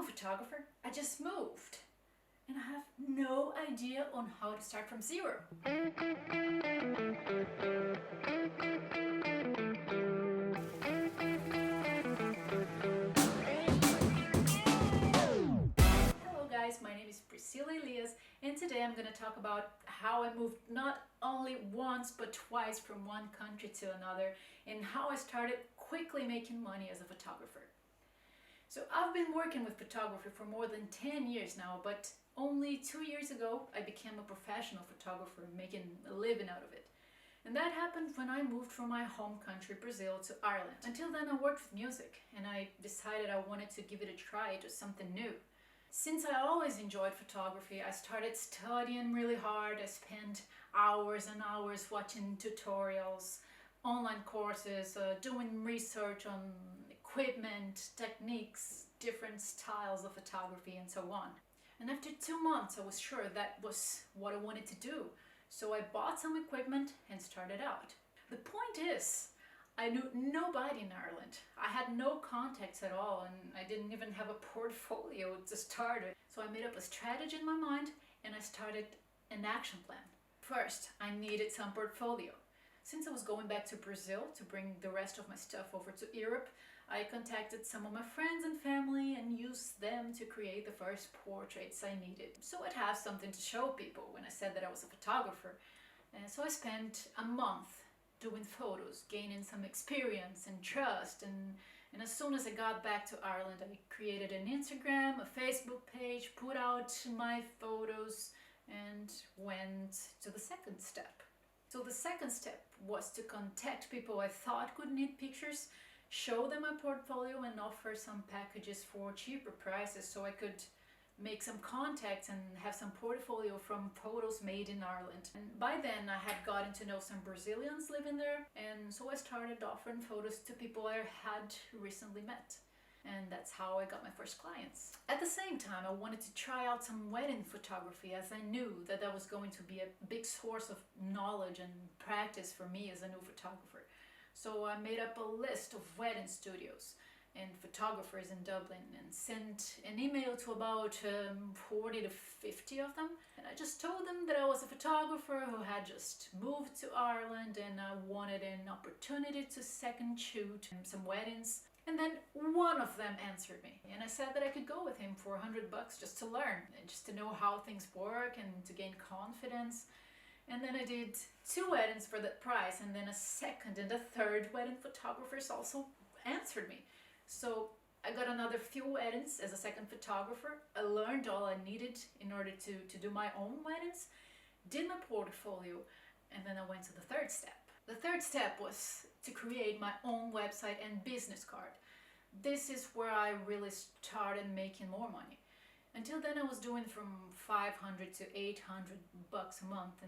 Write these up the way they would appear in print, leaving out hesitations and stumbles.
a photographer. I just moved and I have no idea on how to start from zero. Hello guys, my name is Priscilla Elias and today I'm going to talk about how I moved not only once but twice from one country to another and how I started quickly making money as a photographer. So I've been working with photography for more than 10 years now, but only 2 years ago I became a professional photographer making a living out of it. And that happened when I moved from my home country, Brazil, to Ireland. Until then I worked with music and I decided I wanted to give it a try, to something new. Since I always enjoyed photography, I started studying really hard. I spent hours and hours watching tutorials, online courses, doing research on equipment, techniques, different styles of photography and so on. And after 2 months I was sure that was what I wanted to do. So I bought some equipment and started out. The point is, I knew nobody in Ireland. I had no contacts at all and I didn't even have a portfolio to start with. So I made up a strategy in my mind and I started an action plan. First, I needed some portfolio. Since I was going back to Brazil to bring the rest of my stuff over to Europe, I contacted some of my friends and family and used them to create the first portraits I needed. So I'd have something to show people when I said that I was a photographer. So I spent a month doing photos, gaining some experience and trust, and as soon as I got back to Ireland I created an Instagram, a Facebook page, put out my photos and went to the second step. So the second step was to contact people I thought could need pictures, show them my portfolio and offer some packages for cheaper prices so I could make some contacts and have some portfolio from photos made in Ireland. And by then I had gotten to know some Brazilians living there, and so I started offering photos to people I had recently met. And that's how I got my first clients. At the same time I wanted to try out some wedding photography, as I knew that that was going to be a big source of knowledge and practice for me as a new photographer. So I made up a list of wedding studios and photographers in Dublin and sent an email to about 40 to 50 of them. And I just told them that I was a photographer who had just moved to Ireland and I wanted an opportunity to second shoot some weddings. And then one of them answered me and I said that I could go with him for $100 just to learn and just to know how things work and to gain confidence. And then I did 2 weddings for that price, and then a second and a third wedding photographers also answered me. So I got another few weddings as a second photographer. I learned all I needed in order to do my own weddings, did my portfolio, and then I went to the third step. The third step was to create my own website and business card. This is where I really started making more money. Until then I was doing from $500 to $800 a month,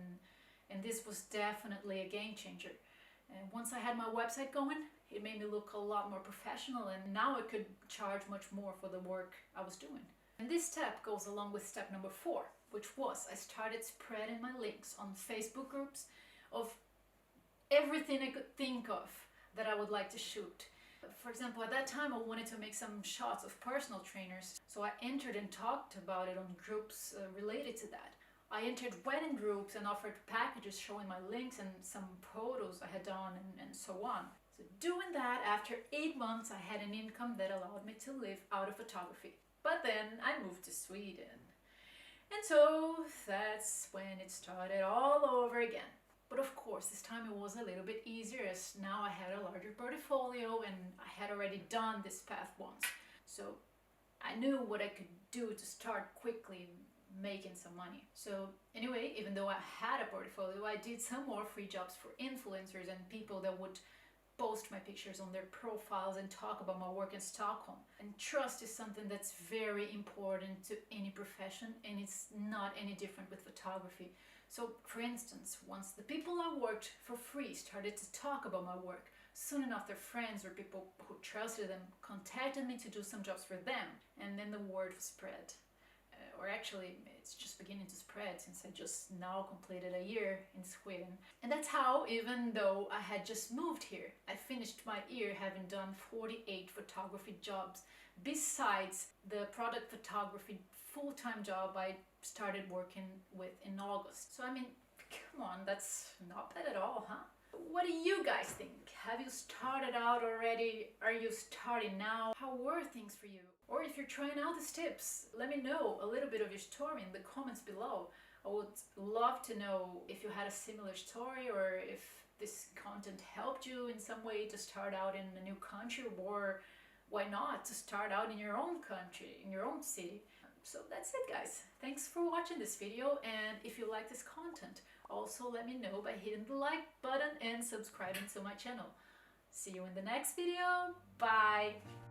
and this was definitely a game changer. And once I had my website going, it made me look a lot more professional, and now I could charge much more for the work I was doing. And this step goes along with step number 4, which was I started spreading my links on Facebook groups of everything I could think of that I would like to shoot. For example, at that time I wanted to make some shots of personal trainers, so I entered and talked about it on groups related to that. I entered wedding groups and offered packages showing my links and some photos I had done and so on. So doing that, after 8 months I had an income that allowed me to live out of photography. But then I moved to Sweden. And so that's when it started all over again. But of course this time it was a little bit easier, as now I had a larger portfolio and I had already done this path once. So I knew what I could do to start quickly making some money. So anyway, even though I had a portfolio, I did some more free jobs for influencers and people that would post my pictures on their profiles and talk about my work in Stockholm. And trust is something that's very important to any profession, and it's not any different with photography. So for instance, once the people I worked for free started to talk about my work, soon enough their friends or people who trusted them contacted me to do some jobs for them, and then the word was spread. Or actually it's just beginning to spread since I just now completed a year in Sweden. And that's how, even though I had just moved here, I finished my year having done 48 photography jobs besides the product photography full-time job I started working with in August. So I mean, come on, that's not bad at all, huh? What do you guys think? Have you started out already? Are you starting now? How were things for you? Or if you're trying out these tips, let me know a little bit of your story in the comments below. I would love to know if you had a similar story, or if this content helped you in some way to start out in a new country, or why not to start out in your own country, in your own city. So that's it, guys. Thanks for watching this video, and if you like this content, also let me know by hitting the like button and subscribing to my channel. See you in the next video. Bye!